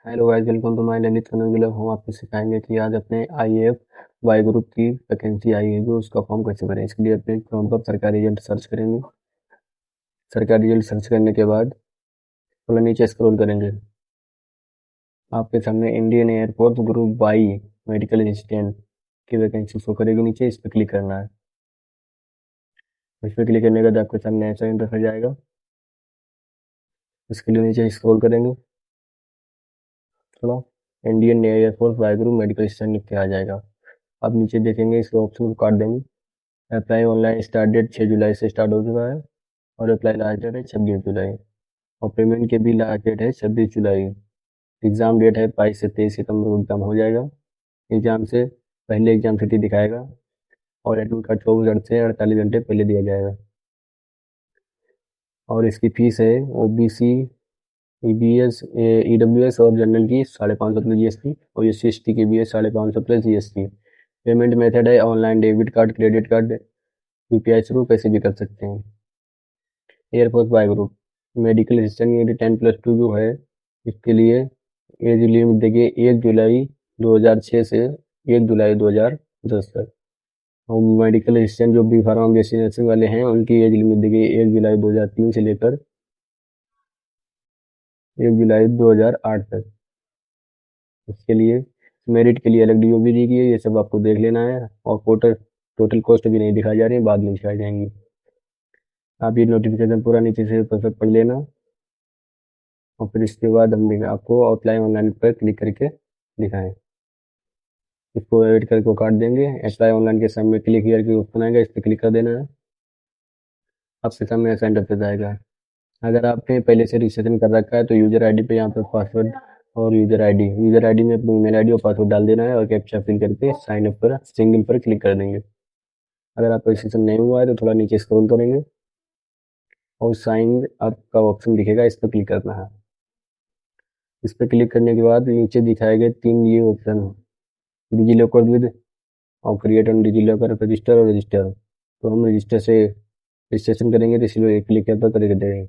Hello guys, welcome to my Lalit कनोगुलर। हम आपको सिखाएंगे कि आज अपने आईएएफ वाई ग्रुप की वैकेंसी आई है जो उसका फॉर्म कैसे भरें। इसके लिए अपने क्रोम पर सरकारी रिजल्ट सर्च करेंगे। सरकारी रिजल्ट सर्च करने के बाद थोड़ा नीचे स्क्रॉल करेंगे। आपके सामने Indian air force group Y medical assistant की वैकेंसी शो करेगी। नीचे इस पर क्लिक करना है। इस पर क्लिक करने के बाद आपके सामने ऐसा इंटरफेस आएगा। इसके लिए नीचे स्क्रॉल करेंगे थोड़ा। Indian air force Y group medical assistant लिख के आ जाएगा। अब नीचे देखेंगे, इसके ऑप्शन को काट देंगे। अप्लाई ऑनलाइन स्टार्ट डेट 6 जुलाई से स्टार्ट हो चुका है और अप्लाई लास्ट डेट है 26 जुलाई और पेमेंट की भी लास्ट डेट है 26 जुलाई। एग्ज़ाम डेट है 22 से 23 सितंबर को एग्ज़ाम हो जाएगा। एग्ज़ाम से पहले एग्ज़ाम तिथि दिखाएगा और एडमिट कार्ड 24 घंटे से 48 घंटे पहले दिया जाएगा। और इसकी फ़ीस है ओबीसी, ईबीएस, ईडब्ल्यूएस और जनरल की 550 प्लस जीएसटी और एससी एसटी की भी है 550 प्लस जीएसटी। पेमेंट मेथड है online, debit card, credit card, UPI through पैसे भी कर सकते हैं। Air force Y group medical assistant ये 10+2 जो है, इसके लिए एज लिमिट देखिए 1 जुलाई 2006 से 1 जुलाई 2010 तक। और मेडिकल असिस्टेंट जो बी फार्मा बीएससी नर्सिंग वाले हैं उनकी एज लिमिट देखिए 1 जुलाई 2003 से लेकर 1 जुलाई 2008 तक। इसके लिए मेरिट के लिए अलग डीओबी दी गई है, ये सब आपको देख लेना है। और टोटल कॉस्ट भी नहीं दिखाई जा रही है, बाद में दिखाई जाएंगी। आप ये नोटिफिकेशन पूरा नीचे से ऊपर तक पढ़ लेना और फिर इसके बाद हम आपको ऑफलाइन ऑनलाइन पर क्लिक करके दिखाएं। इसको एडिट करके काट देंगे। अप्लाई ऑनलाइन के सामने क्लिक हियर की ऑप्शन आएगा, इस पर क्लिक कर देना है। आपके सामने ऐसा इंटरफेस आएगा। अगर आपने पहले से रजिस्ट्रेशन कर रखा है तो यूजर आईडी पे यहाँ पर पासवर्ड और यूजर आईडी में अपनी ईमेल आईडी और पासवर्ड डाल देना है और कैप्चा फिल करके साइन अप पर सिंगल पर क्लिक कर देंगे। अगर आपका रजिस्ट्रेशन नहीं हुआ है तो थोड़ा नीचे स्क्रॉल करेंगे और साइन अप का ऑप्शन दिखेगा, इस पर क्लिक करना है। इस पर क्लिक करने के बाद नीचे दिखाएंगे 3 ये ऑप्शन, डिजी लॉकर विद और create on digilocker, register और रजिस्टर। तो हम रजिस्टर से रजिस्ट्रेशन करेंगे तो इसलिए क्लिक पर कर देंगे।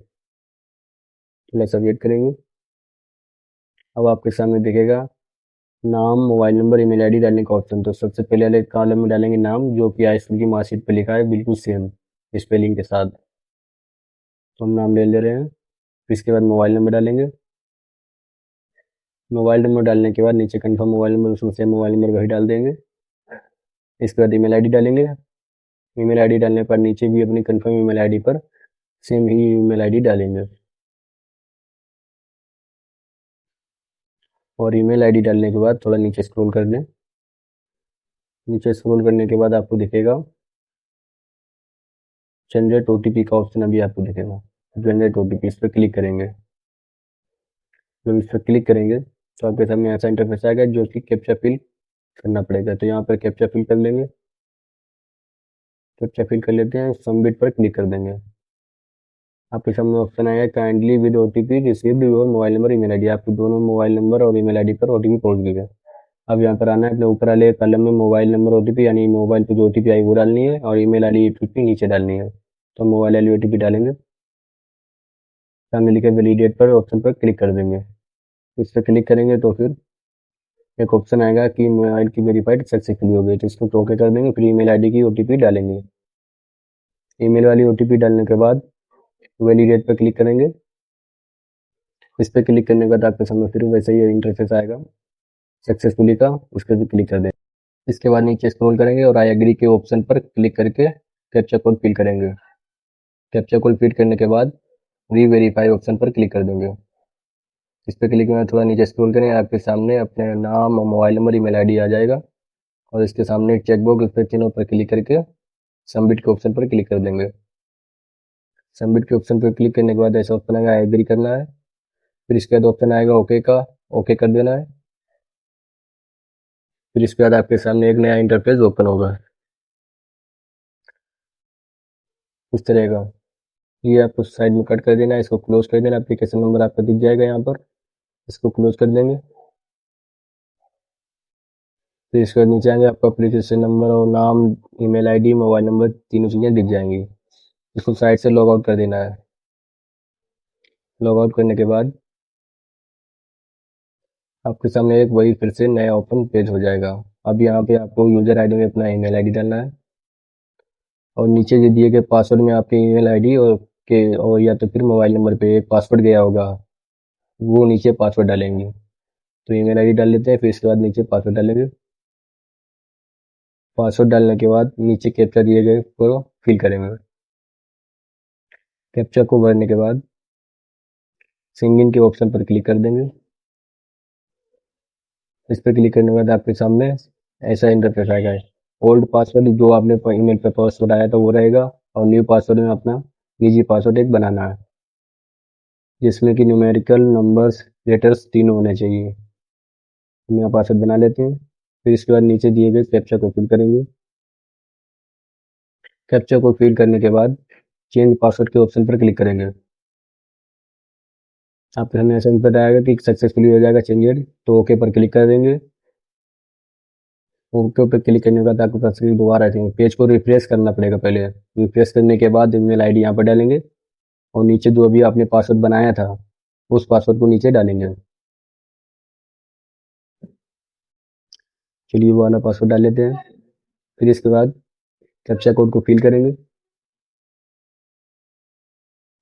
थोड़ा सा वेट करेंगे। अब आपके सामने दिखेगा नाम, मोबाइल नंबर, ईमेल आईडी डालने का ऑप्शन। तो सबसे पहले वाले कॉलम में डालेंगे नाम, जो कि हाई स्कूल की मार्कशीट पर लिखा है बिल्कुल सेम स्पेलिंग के साथ। तो हम नाम ले रहे हैं। फिर इसके बाद मोबाइल नंबर डालेंगे। मोबाइल नंबर डालने के बाद नीचे कन्फर्म मोबाइल नंबर, उसमें सेम मोबाइल नंबर वही डाल देंगे। इसके बाद ईमेल आईडी डालेंगे। ईमेल आईडी डालने पर नीचे भी अपनी कन्फर्म ईमेल आईडी पर सेम ही ईमेल आईडी डालेंगे। और ईमेल आईडी डालने के बाद थोड़ा नीचे स्क्रॉल कर दें। नीचे स्क्रॉल करने के बाद आपको दिखेगा जनरेट ओटीपी का ऑप्शन, अभी आपको दिखेगा जनरेट ओटीपी। इस पर क्लिक करेंगे। जब इस पर क्लिक करेंगे तो आपके सामने ऐसा इंटरफेस आएगा जो कि कैप्चा फिल करना पड़ेगा। तो यहाँ पर कैप्चा फिल कर लेंगे। कैप्चा फिल कर लेते हैं, सबमिट पर क्लिक कर देंगे। आपके सामने ऑप्शन आएगा kindly with OTP received your mobile number email ID. आपके दोनों मोबाइल नंबर और ईमेल आईडी पर ओटीपी पहुंच गया। अब यहाँ पर आना है, अपने ऊपर वाले कॉलम में मोबाइल नंबर ओटीपी यानी मोबाइल पे जो ओटीपी आई वो डालनी है और ईमेल आईडी ओटीपी नीचे डालनी है। तो मोबाइल वाली ओटीपी डालेंगे। सामने लिखे वैलिडेट पर ऑप्शन पर क्लिक कर देंगे। इस पर क्लिक करेंगे तो फिर एक ऑप्शन आएगा कि मोबाइल की वेरीफाइड सक्सेसफुली हो गई, तो इसको ओके कर देंगे। फिर ईमेल आईडी की ओटीपी डालेंगे। ईमेल वाली ओटीपी डालने के बाद वैलिडेट पर क्लिक करेंगे। इस पर क्लिक करने के बाद आपके सामने फिर वैसे ही इंटरफेस आएगा सक्सेसफुली का, उस पर भी क्लिक कर दें। इसके बाद नीचे स्क्रॉल करेंगे और आई एग्री के ऑप्शन पर क्लिक करके कैप्चा कोड फिल करेंगे। कैप्चा कोड फिल करने के बाद री वेरीफाई ऑप्शन पर क्लिक कर देंगे। इस पर क्लिक करना, थोड़ा नीचे स्क्रॉल करें, आपके सामने अपने नाम और मोबाइल नंबर ईमेल आईडी आ जाएगा और इसके सामने एक चेकबॉक्स, उस पर चिन्हों पर क्लिक करके सबमिट के ऑप्शन पर क्लिक कर देंगे। सबमिट के ऑप्शन पर क्लिक करने के बाद ऐसा ऑप्शन आएगा एग्री करना है। फिर इसके बाद ऑप्शन आएगा ओके का, ओके कर देना है। फिर इसके बाद आपके सामने एक नया इंटरफेस ओपन होगा इस तरह का। ये आपको साइड में कट कर देना है, इसको क्लोज कर देना। एप्लीकेशन नंबर आपका दिख जाएगा यहाँ पर, इसको क्लोज कर देंगे। फिर इसके बाद नीचे आएंगे, आपका एप्लीकेशन नंबर और नाम, ईमेल आईडी, मोबाइल नंबर, तीनों चीज़ें दिख जाएंगी। इसको साइड से लॉग आउट कर देना है। लॉग आउट करने के बाद आपके सामने एक वही फिर से नया ओपन पेज हो जाएगा। अब यहाँ पे आपको यूजर आईडी में अपना ईमेल आईडी डालना है और नीचे जो दिए गए पासवर्ड में आपके ईमेल आईडी और या तो फिर मोबाइल नंबर पे एक पासवर्ड गया होगा, वो नीचे पासवर्ड डालेंगे। तो ईमेल आईडी डाल लेते हैं, फिर इसके बाद नीचे पासवर्ड डालेंगे। पासवर्ड डालने के बाद नीचे कैप्चा दिए गए को फिल करेंगे। कैप्चा को भरने के बाद सिंग इन के ऑप्शन पर क्लिक कर देंगे। इस पर क्लिक करने के बाद आपके सामने ऐसा इंटरफेस आएगा। ओल्ड पासवर्ड जो आपने ईमेल पे पासवर्ड आया था वो रहेगा और न्यू पासवर्ड में अपना निजी पासवर्ड एक बनाना है, जिसमें कि न्यूमेरिकल नंबर्स लेटर्स तीनों होने चाहिए। नया पासवर्ड बना लेते हैं। फिर इसके बाद नीचे दिए गए कैप्चा को फिल करेंगे। कैप्चा को फिल करने के बाद चेंज पासवर्ड के ऑप्शन पर क्लिक करेंगे। आपके सामने ऐसा बताएगा कि सक्सेसफुली हो जाएगा चेंजेड, तो ओके पर क्लिक कर देंगे। ओके पे क्लिक करने के बाद आपके पास दोबारा पेज को रिफ्रेश करना पड़ेगा। पहले रिफ्रेश करने के बाद ईमेल आईडी यहाँ पर डालेंगे और नीचे जो अभी आपने पासवर्ड बनाया था उस पासवर्ड को नीचे डालेंगे। चलिए वो वाला पासवर्ड डाल लेते हैं। फिर इसके बाद कैप्चा कोड को फिल करेंगे।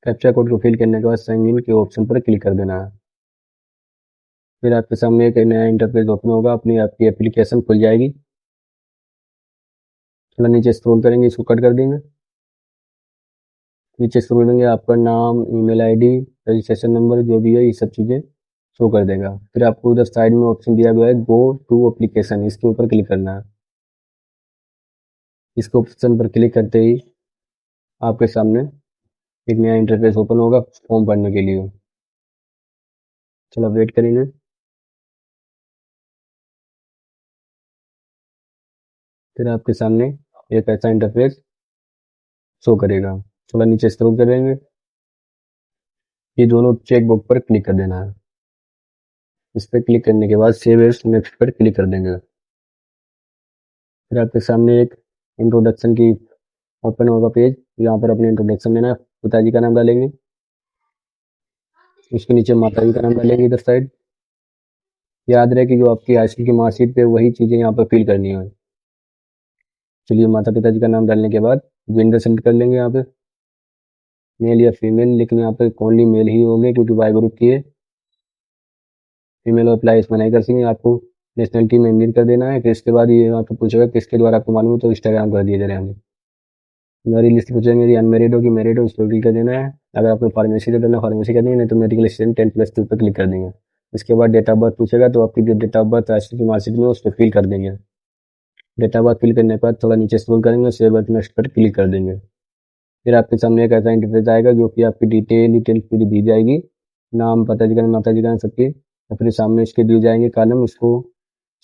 कैप्चा कोड को फिल करने के बाद साइन इन के ऑप्शन पर क्लिक कर देना है। फिर आपके सामने एक नया इंटरफेस ओपन होगा, अपनी आपकी एप्लीकेशन खुल जाएगी। थोड़ा नीचे स्क्रॉल करेंगे, इसको कट कर देंगे। नीचे स्क्रॉल करेंगे, आपका नाम, ईमेल आईडी, रजिस्ट्रेशन नंबर जो भी है ये सब चीज़ें शो कर देगा। फिर आपको उधर साइड में ऑप्शन दिया गया है गो टू एप्लीकेशन, इसके ऊपर क्लिक करना है। इस ऑप्शन पर क्लिक करते ही आपके सामने एक नया इंटरफेस ओपन होगा फॉर्म भरने के लिए। चलो वेट करेंगे। फिर आपके सामने एक ऐसा इंटरफेस शो करेगा। थोड़ा नीचे स्क्रॉल करेंगे, ये दोनों चेक बॉक्स पर क्लिक कर देना है। इस पर क्लिक करने के बाद सेव एज नेक्स्ट पर क्लिक कर देंगे। फिर आपके सामने एक इंट्रोडक्शन की ओपन होगा पेज। यहाँ पर अपने इंट्रोडक्शन देना है। पिताजी का नाम डालेंगे, उसके नीचे माता जी का नाम डालेंगे इधर साइड। याद रहे कि जो आपकी हाई स्कूल की मार्कशीट पे वही चीज़ें यहाँ पर फिल करनी है। चलिए माता पिताजी का नाम डालने के बाद जेंडर सेलेक्ट कर लेंगे यहाँ पे, मेल या फीमेल, लेकिन यहाँ पे ओनली मेल ही होंगे क्योंकि वाई ग्रुप की है। फीमेल अप्लाई इसमें नहीं कर सकेंगे। आपको नेशनलिटी में इंडियन कर देना है। फिर इसके बाद ये यहाँ पे पूछेगा किसके द्वारा आपको मालूम है, तो इंस्टाग्राम कर दिया जाए हमें। मेरी लिस्ट पूछेगा मेरी अनमेरिड हो कि मैरिड हो, उस पर क्लिक कर देना है। अगर आपको फार्मेसी का करना फार्मेसी कर देंगे, नहीं तो मेडिकल स्टूडेंट 10+2 पर क्लिक कर देंगे। इसके बाद डेट ऑफ बर्थ पूछेगा, तो आपकी जो डेट ऑफ बर्थ राष्ट्रीय की मार्कशीट में उस पर फिल कर देंगे। डेट ऑफ बर्थ फिल करने के बाद थोड़ा नीचे स्क्रॉल करेंगे, सेव बटन नेक्स्ट पर क्लिक कर देंगे। फिर आपके सामने एक ऐसा इंटरफेस आएगा जो कि आपकी डिटेल पूरी दी जाएगी, नाम, पिताजी का नाम, माताजी का नाम, सबके। और फिर सामने इसके दिए जाएंगे कॉलम, उसको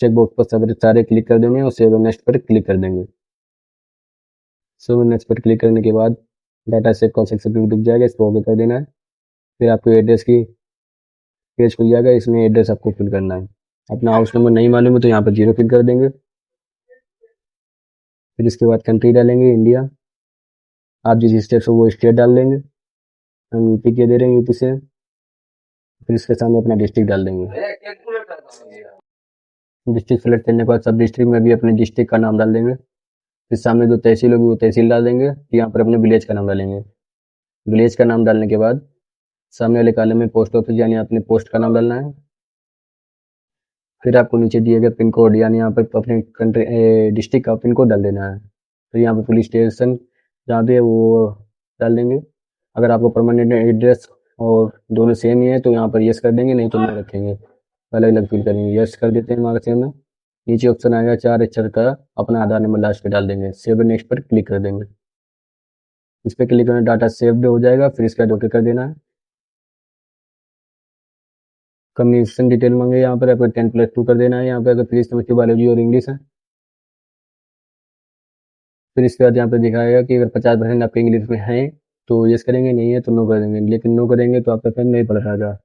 चेक बॉक्स पर सारे क्लिक कर देंगे और सेव नेक्स्ट पर क्लिक कर देंगे। सेव नेक्स्ट पर क्लिक करने के बाद डाटा सेव कॉल सेक्शन पर दिख जाएगा, इसको ओके कर देना है। फिर आपको एड्रेस की पेज खुल जाएगा, इसमें एड्रेस आपको फिल करना है। अपना हाउस नंबर नहीं मालूम है तो यहाँ पर 0 फिल कर देंगे। फिर इसके बाद कंट्री डालेंगे इंडिया, आप जिस स्टेट से वो स्टेट डाल देंगे। हम यूपी के दे रहे हैं, यूपी से। फिर इसके सामने अपना डिस्ट्रिक्ट डाल देंगे। डिस्ट्रिक्ट सेलेक्ट करने के बाद सब डिस्ट्रिक्ट में भी अपने डिस्ट्रिक्ट का नाम डाल देंगे। फिर सामने जो तहसील होगी वो तहसील डाल देंगे। यहाँ पर अपने विलेज का नाम डालेंगे। विलेज का नाम डालने के बाद सामने वाले कॉलम में पोस्ट ऑफिस यानी अपने पोस्ट का नाम डालना है। फिर आपको नीचे दिए गए पिन कोड यानी यहाँ पर अपने कंट्री डिस्ट्रिक्ट का पिन कोड डाल देना है। फिर यहाँ पर पुलिस स्टेशन जहाँ पे है वो डाल देंगे। अगर आपको परमानेंट एड्रेस और दोनों सेम ही है तो यहाँ पर यस कर देंगे, नहीं तो नहीं रखेंगे, अलग अलग फिल करेंगे। यस कर देते हैं हमारे सेम में। नीचे ऑप्शन आएगा 4 अक्षर का, अपना आधार नंबर लास्ट पे डाल देंगे। सेव नेक्स्ट पर क्लिक कर देंगे। इस पर क्लिक करना, डाटा सेव्ड हो जाएगा। फिर इसका ओके कर देना है। कम्युनिकेशन डिटेल मांगे, यहाँ पर आपको 10+2 कर देना है। यहाँ पे अगर फिजिक्स केमिस्ट्री बायोलॉजी और इंग्लिश है। फिर इसके बाद यहाँ पे दिखाएगा कि अगर 50% आपके इंग्लिश में है तो यस करेंगे, नहीं है तो नो कर देंगे। लेकिन नो करेंगे तो आपका फैन नहीं पड़ रहा।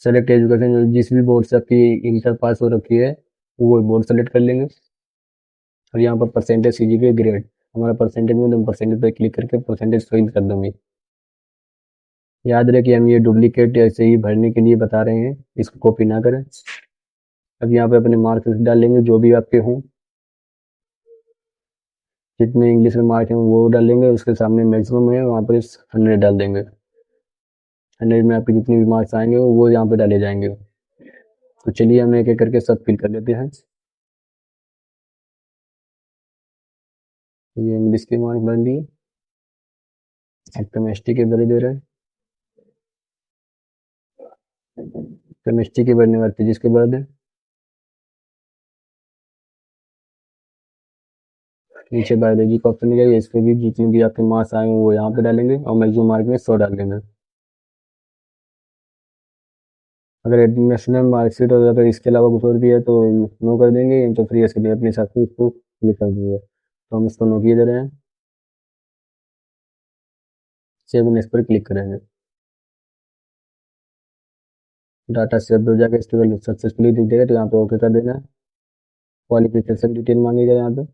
सेलेक्ट एजुकेशन, जिस भी बोर्ड से आपकी इंटर पास हो रखी है वो बोर्ड सेलेक्ट कर लेंगे। और यहाँ पर परसेंटेज सीजीपीए ग्रेड, हमारा परसेंटेज में तो परसेंटेज पर क्लिक करके परसेंटेज फिल कर दूंगी। याद रहे कि हम ये डुप्लीकेट ऐसे ही भरने के लिए बता रहे हैं, इसको कॉपी ना करें। अब यहाँ पे अपने मार्क्स डालेंगे जो भी आपके हों, जितने इंग्लिश में मार्क्स हैं वो डालेंगे, उसके सामने मैक्सिमम है वहाँ पर 100 डाल देंगे। 100 में आपके जितने भी मार्क्स आएंगे वो यहाँ पे डाले जाएंगे। तो चलिए हम एक एक करके सब फिल कर लेते हैं। ये इंग्लिश के मार्क्स भर लिए, अब केमिस्ट्री के भरे दे रहे हैं। केमिस्ट्री के भरने वाले फिजिक्स के बाद है। नीचे बायोलॉजी का ऑप्शन दिया है, इस पे भी जितने भी आपके मार्क्स आए हैं वो यहाँ पे डालेंगे और मैक्सिमम मार्क में 100 डाल देंगे। अगर एडमिशन मार्कशीट और अगर इसके अलावा कुछ और भी है तो नो कर देंगे, तो फ्री इसके लिए अपने हिसाब से इसको क्लिक कर देंगे। तो हम इसको नो किए दे रहे हैं। सेव नेक्स्ट पर क्लिक करेंगे। डाटा सेव हो जाएगा, इसके बाद सक्सेसफुली दिख जाएगा, तो यहाँ पे ओके कर देना है। क्वालिफिकेशन डिटेल मांगेगा यहाँ पे।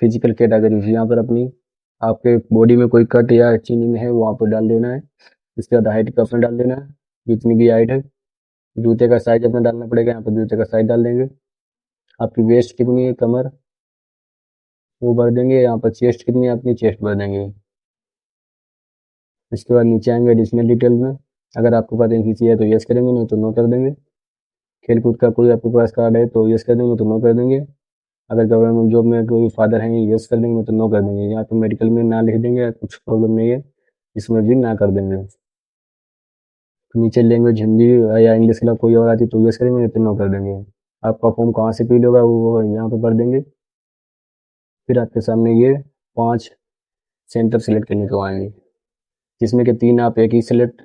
फिजिकल कैटेगरी यहाँ पर अपनी आपके बॉडी में कोई कट या चीनिंग है वहाँ पर डाल देना है। इसके बाद हाइट का अपना डाल देना है, जितनी भी हाइट है। जूते का साइज अपना डालना पड़ेगा, यहाँ पर जूते का साइज डाल देंगे। आपकी वेस्ट कितनी है, कमर, वो भर देंगे। यहाँ पर चेस्ट कितनी है आपकी, चेस्ट भर देंगे। इसके बाद नीचे आएंगे एडिशनल डिटेल में। अगर आपके पास एनसीसी है तो यस करेंगे, नहीं तो नो कर देंगे। खेलकूद का कोई आपके पास कार्ड है तो यस कर देंगे, तो नो कर देंगे। अगर गवर्नमेंट जॉब में कोई फादर हैं यस कर देंगे, तो नो कर देंगे। यहाँ तो मेडिकल में ना लिख देंगे, कुछ प्रॉब्लम नहीं है, इसमें भी ना कर देंगे। नीचे लैंग्वेज हिंदी या इंग्लिश के अलावा कोई और आती तो यस करेंगे, नहीं तो नो कर देंगे। आपका फॉर्म कहाँ से फिल होगा वो यहाँ पे भर देंगे। फिर आपके सामने ये 5 सेंटर सेलेक्ट करने को आएंगे, जिसमें कि 3 आप एक ही सेलेक्ट,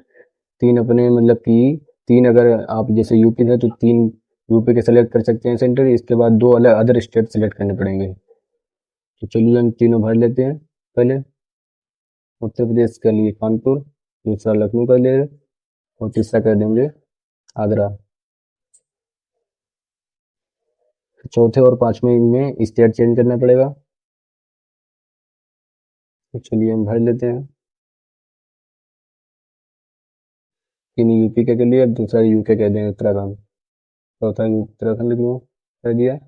3 अपने मतलब कि 3 अगर आप जैसे यूपी है तो 3 यूपी के सेलेक्ट कर सकते हैं सेंटर। इसके बाद 2 अलग अदर स्टेट सेलेक्ट करने पड़ेंगे। तो चलिए हम तीनों भर लेते हैं। पहले उत्तर प्रदेश के लिए कानपुर, दूसरा लखनऊ कर ले, और तीसरा कर देंगे आगरा। चौथे और पांचवें इनमें स्टेट चेंज करना पड़ेगा। तो चलिए हम भर लेते हैं। तीन यूपी के लिए, दूसरा यूके कह दें उत्तराखंड, चौथा उत्तराखंड क्यों कर दिया।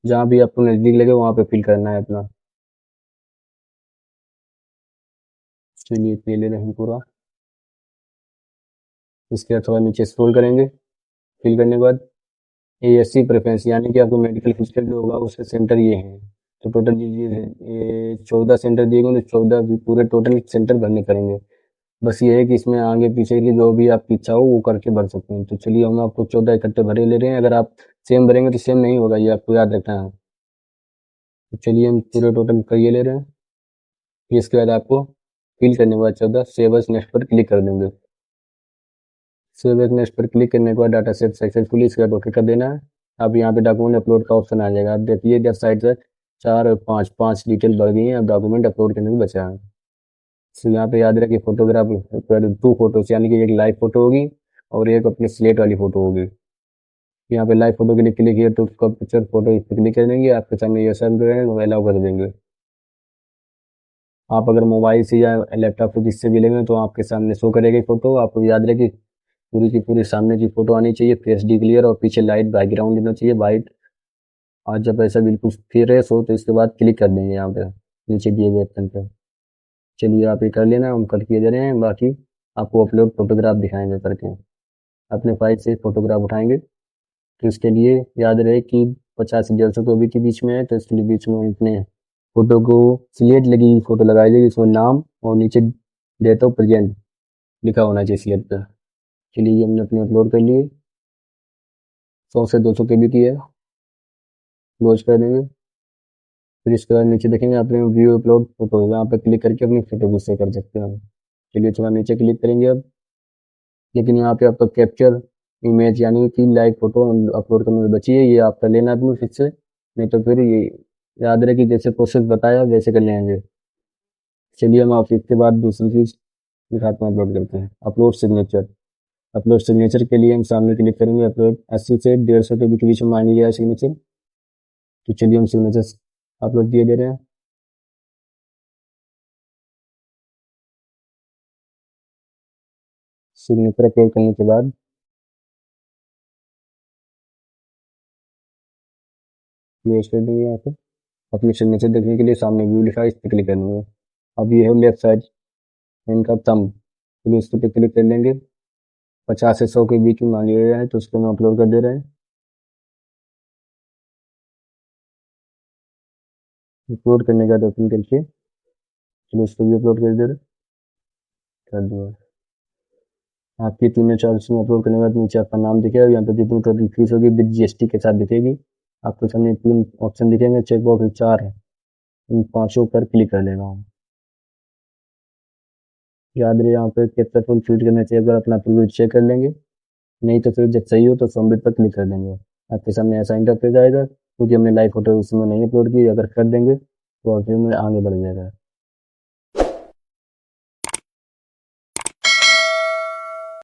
जहाँ भी आपको नज़दीक लगे वहाँ पे फिल करना है अपना। चलिए ये ले रहे हैं पूरा। इसके बाद थोड़ा नीचे स्क्रॉल करेंगे। फिल करने के बाद एएससी प्रेफरेंस यानी कि आपको मेडिकल फिजिकल जो होगा उसके सेंटर ये हैं। तो टोटल ये 14 सेंटर दिए गए, तो 14 भी पूरे टोटल सेंटर भरने पड़ेंगे। बस ये है कि इसमें आगे पीछे की जो भी आपकी इच्छा हो वो करके भर सकते हैं। तो चलिए हम आपको 14 इकट्ठे भरे ले रहे हैं। अगर आप सेम भरेंगे तो सेम नहीं होगा, ये आपको याद रखना है। तो चलिए हम पूरे टोटल का ये ले रहे हैं। फिर इसके बाद आपको फिल करने के बाद 14 सेव एज नेक्स्ट पर क्लिक कर देंगे। सेव एज नेक्स्ट पर क्लिक करने के बाद डाटा सेव सक्सेसफुली, इसके बाद ओके कर देना है। अब यहाँ पे डॉक्यूमेंट अपलोड का ऑप्शन आ जाएगा। आप देखिए जब साइड से 4 और 5 डिटेल भर गई हैं, अब डॉक्यूमेंट अपलोड करने को बचा है। तो यहाँ पे याद रखिए फोटोग्राफ 2 फोटोज यानी कि एक लाइव फोटो होगी और एक अपनी स्लेट वाली फोटो होगी। यहाँ पे लाइव फोटो के लिए क्लिक किया तो उसका पिक्चर फोटो इस पर क्लिक कर देंगे, आपके सामने ये सब अलाउ कर देंगे। आप अगर मोबाइल से या लैपटॉप से जिससे भी लेंगे तो आपके सामने शो करेगी फोटो। आपको याद रहे कि पूरी की पूरी सामने की फोटो आनी चाहिए, फेस डी क्लियर, और पीछे लाइट बैकग्राउंड देना चाहिए वाइट। और जब ऐसा बिल्कुल फ्रेश हो तो इसके बाद क्लिक कर देंगे यहाँ पे नीचे दिए गए ऑप्शन पे। चलिए आप ये कर लेना, हम कर किए जा रहे हैं। बाकी आपको अपलोड फोटोग्राफ दिखाएंगे करके। अपने फाइल से फोटोग्राफ उठाएंगे, तो इसके लिए याद रहे कि 50 से 150 के बीच के बीच में है, तो इसके लिए बीच में इतने फोटो को स्लेट लगी फोटो लगाई जाएगी, इसमें नाम और नीचे डेट ऑफ प्रेजेंट लिखा होना चाहिए स्लेट पर। चलिए ये हमने अपने अपलोड कर लिए। 100 से 200 के बी की है, क्लोज कर देंगे। फिर इसके बाद नीचे देखेंगे अपने व्यू अपलोड फोटो, यहाँ पे क्लिक करके अपनी फोटो को सेव कर सकते हैं। चलिए थोड़ा नीचे क्लिक करेंगे अब। लेकिन यहाँ पे आपका कैप्चर इमेज यानी कि लाइव फोटो अपलोड करने में बची है, ये आपका लेना है अपने फिर से, नहीं तो फिर ये याद रहे कि जैसे प्रोसेस बताया वैसे कर लेंगे। चलिए हम आप इसके बाद दूसरी चीज़ दिखाते हैं, अपलोड करते हैं अपलोड सिग्नेचर। अपलोड सिग्नेचर के लिए हम सामने क्लिक करेंगे। अपलोड 80 से 150 के बीच में मांगी गया सिग्नेचर। तो चलिए हम सिग्नेचर अपलोड दिए दे रहे हैं। सिग्नेचर अपलोड करने के बाद ये स्टेट देंगे यहाँ पे। अपनी सिग्नेचर देखने के लिए सामने व्यू लिखा है, इस पर क्लिक करनी है। अब ये है लेफ्ट साइड इनका थंब, तो इस पर क्लिक कर लेंगे। 50 से 100 के बीच में मान लिया गया है, तो उसको हम अपलोड कर दे रहे हैं। अपलोड करने का ओपन करके चलो इसको भी अपलोड कर दे रहे कर दिया। आपकी 3 या 4 इसमें अपलोड करने के बाद नीचे आपका नाम दिखेगा, यहाँ पे जितनी टोटल फीस होगी विद जीएसटी के साथ दिखेगी। आपको सामने 3 ऑप्शन दिखेंगे, चेक बॉक्स 4 है, इन 5 पर क्लिक कर लेना हूँ। याद रहे यहाँ पे कितना फुल फिल करना चाहिए, अगर अपना फुल चेक कर लेंगे, नहीं तो फिर जब सही हो तो सबमिट पर क्लिक कर देंगे। आपके सामने ऐसा इंटरफेस आएगा, क्योंकि हमने लाइव फोटो उसमें नहीं अपलोड की, अगर कर देंगे तो फिर में आगे बढ़ जाएगा।